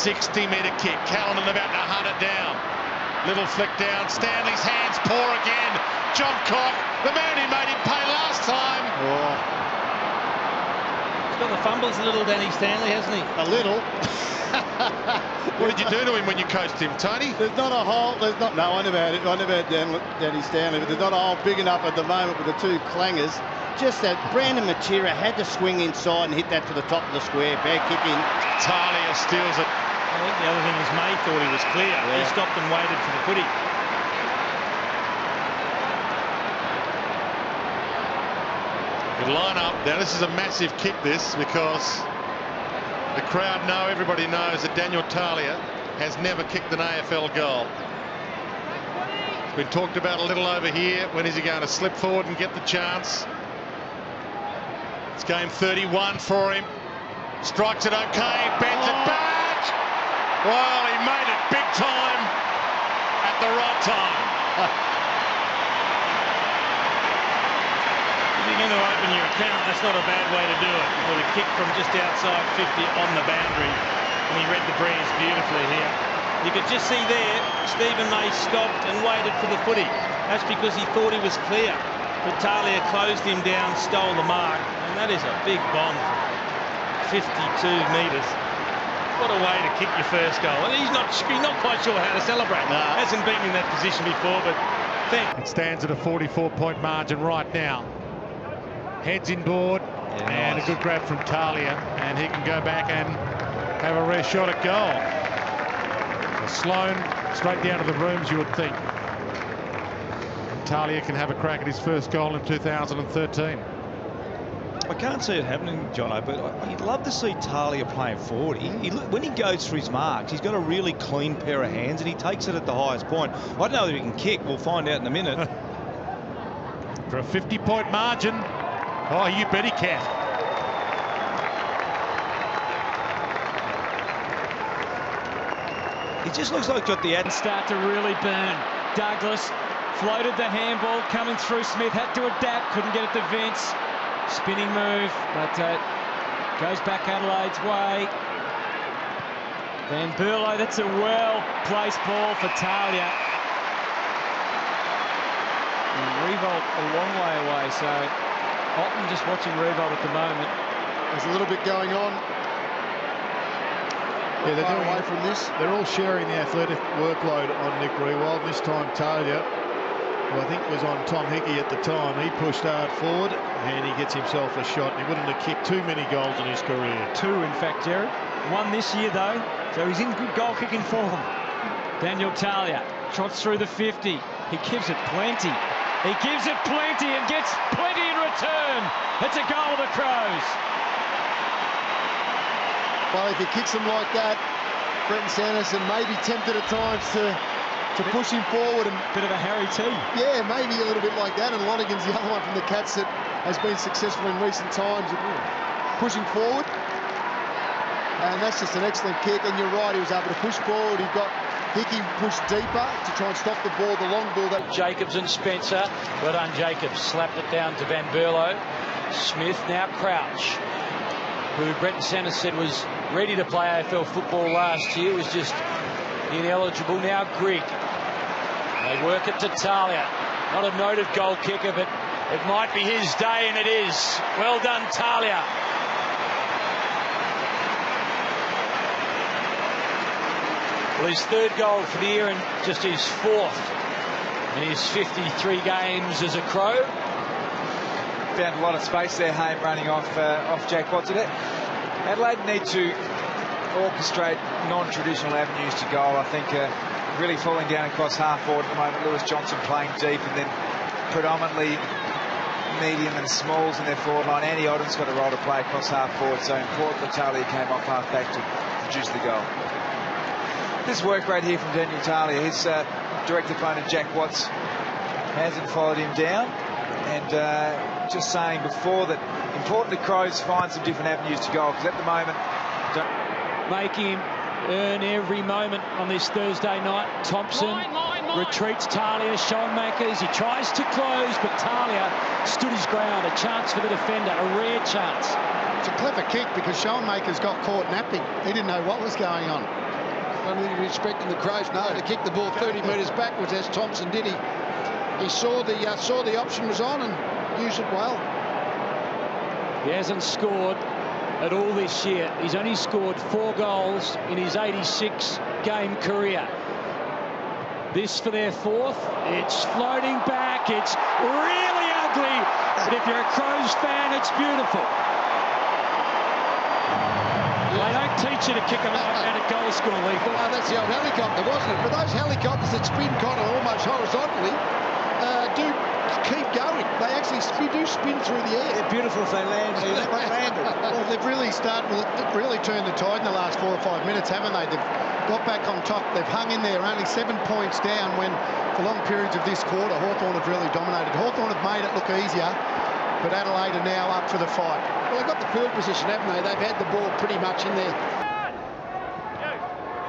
60-metre kick. Callanan about to hunt it down. Little flick down. Stanley's hands poor again. John Cock, the man who made him pay last time. Oh. He's got the fumbles a little, Danny Stanley, hasn't he? A little. What did you do to him when you coached him, Tony? There's not a hole. There's not. No, I never had Danny Stanley, but there's not a hole big enough at the moment with the two clangers. Just that Brandon Matera had to swing inside and hit that to the top of the square. Bad kick in. Talia steals it. I think the other thing is May thought he was clear. Yeah. He stopped and waited for the footy. Good line up. Now this is a massive kick, this, because the crowd know, everybody knows that Daniel Talia has never kicked an AFL goal. It's been talked about a little over here. When is he going to slip forward and get the chance? It's game 31 for him. Strikes it okay, bends it back. Well, he made it big time at the right time. If you're going to open your account, that's not a bad way to do it. With a kick from just outside 50 on the boundary. And he read the breeze beautifully here. You could just see there, Stephen May stopped and waited for the footy. That's because he thought he was clear. But Talia closed him down, stole the mark. And that is a big bomb from 52 metres. What a way to kick your first goal. And he's not quite sure how to celebrate. No. Hasn't been in that position before, but It stands at a 44-point margin right now. Heads inboard, and nice. A good grab from Talia, and he can go back and have a rare shot at goal. So Sloan straight down to the rooms, you would think. Talia can have a crack at his first goal in 2013. I can't see it happening, Jono, but I'd love to see Talia playing forward. When he goes for his marks, he's got a really clean pair of hands and he takes it at the highest point. I don't know that he can kick. We'll find out in a minute. For a 50-point margin. Oh, you bet he can. He just looks like he's got the ad. Start to really burn. Douglas floated the handball coming through. Smith had to adapt, couldn't get it to Vince. Spinning move, but goes back Adelaide's way. Van Berlo, that's a well-placed ball for Talia. And Revolt a long way away, so Otten just watching Revolt at the moment. There's a little bit going on. Yeah, they're doing away from this. They're all sharing the athletic workload on Nick Riewoldt. This time Talia, who I think was on Tom Hickey at the time, he pushed hard forward and he gets himself a shot. He wouldn't have kicked too many goals in his career. 2, in fact, Jared. 1 this year, though, so he's in good goal-kicking form. Daniel Talia trots through the 50. He gives it plenty. He gives it plenty and gets plenty in return. It's a goal of the Crows. Well, if he kicks them like that, Brenton Sanderson may be tempted at times to push him forward. And bit of a Harry T. Yeah, maybe a little bit like that. And Lonergan's the other one from the Cats that has been successful in recent times, pushing forward. And that's just an excellent kick. And you're right, he was able to push forward. He got Hickey pushed deeper to try and stop the ball, the long ball. That Jacobs and Spencer. Well done, Jacobs. Slapped it down to Van Berlo. Smith, now Crouch, who Brenton Sanders said was ready to play AFL football last year, was just ineligible. Now Grigg. They work it to Talia. Not a noted goal kicker, but it might be his day, and it is. Well done, Talia. Well, his 3rd goal for the year and just his 4th in his 53 games as a Crow. Found a lot of space there, Hayne running off Jack Watson. Adelaide need to orchestrate non-traditional avenues to goal. I think really falling down across half forward at the moment. Lewis Johnson playing deep and then predominantly medium and smalls in their forward line. Andy Oden's got a role to play across half forward, so important that Talia came off half back to produce the goal. This work rate here from Daniel Talia. His direct opponent Jack Watts hasn't followed him down, and just saying before that important the Crows find some different avenues to goal, because at the moment make him earn every moment on this Thursday night. Thompson retreats Talia. Schoenmakers, he tries to close, but Talia stood his ground. A chance for the defender, a rare chance. It's a clever kick because Schoenmakers got caught napping. He didn't know what was going on. I don't think he was expecting the Crows, no, to kick the ball 30 metres backwards as Thompson did. He saw the option was on and used it well. He hasn't scored at all this year. He's only scored 4 goals in his 86-game career. This for their 4th. It's floating back. It's really ugly. But if you're a Crows fan, it's beautiful. They don't teach you to kick them out at goal school, Lethal. Oh, that's the old helicopter, wasn't it? But those helicopters that spin kind of almost horizontally do keep going. They actually do spin through the air. They're beautiful if they land. They landed. Well, they've really turned the tide in the last 4 or 5 minutes, haven't they? They've got back on top. They've hung in there, only 7 points down when, for long periods of this quarter, Hawthorn have really dominated. Hawthorn have made it look easier, but Adelaide are now up for the fight. Well, they've got the field position, haven't they? They've had the ball pretty much in there.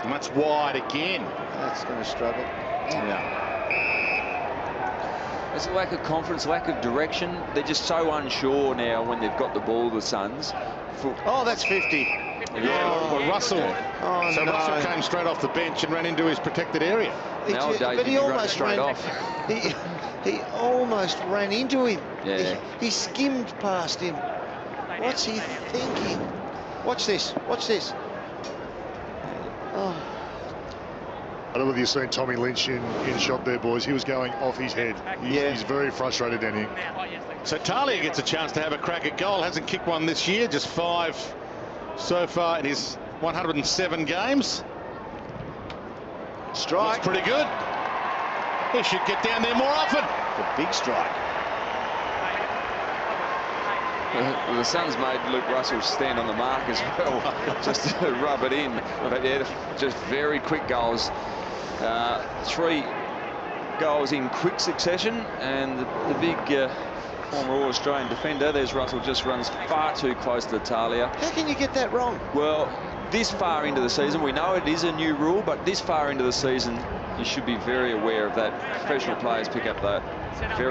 And that's wide again. That's going to struggle. Yeah. There's a lack of confidence, lack of direction. They're just so unsure now when they've got the ball, the Suns. Oh, that's 50. Yeah, well, Russell. Oh, So no. Russell came straight off the bench and ran into his protected area. Nowadays, but he you run almost straight ran off. He almost ran into him. Yeah. He skimmed past him. What's he thinking? Watch this. Watch this. Oh. I don't know whether you've seen Tommy Lynch in shot there, boys. He was going off his head. He's very frustrated down here. So Talia gets a chance to have a crack at goal. Hasn't kicked one this year, just 5 so far in his 107 games. Strike. Looks pretty good. He should get down there more often. A big strike. The Suns made Luke Russell stand on the mark as well, just to rub it in. But yeah, just very quick goals. 3 goals in quick succession, and the big former All-Australian defender, there's Russell, just runs far too close to Talia. How can you get that wrong? Well, this far into the season, we know it is a new rule, but this far into the season, you should be very aware of that. Professional players pick up that very